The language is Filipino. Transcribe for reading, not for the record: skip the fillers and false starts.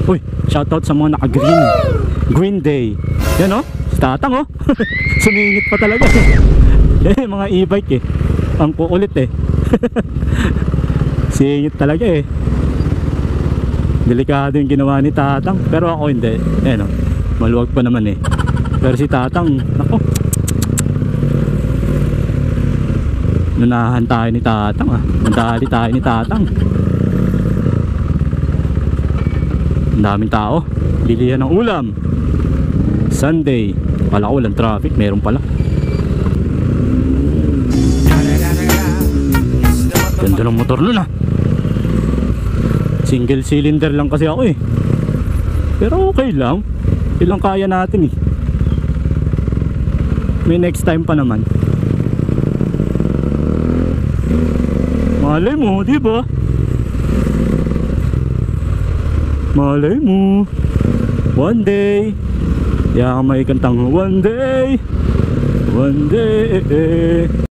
Uy, shoutout sa mga naka-green. Green Day. Yan oh, si Tatang oh. Sumingit pa talaga. Eh, mga e-bike eh. Ang kukulit eh. Singit talaga eh. Delikado yung ginawa ni Tatang. Pero ako hindi. Eh no, maluwag pa naman eh. Pero si Tatang, nako. Nunahan tayo ni Tatang ah. Mandali tayo ni Tatang. Ang daming tao. Bilihan ng ulam. Sunday. Kala ko walang traffic. Meron pala. Ganda ng motor nun ah. Single cylinder lang kasi ako eh. Pero okay lang. Ilang kaya natin eh. May next time pa naman. Malay mo, di ba? Malay mo. One day. Kaya may kantang one day. One day.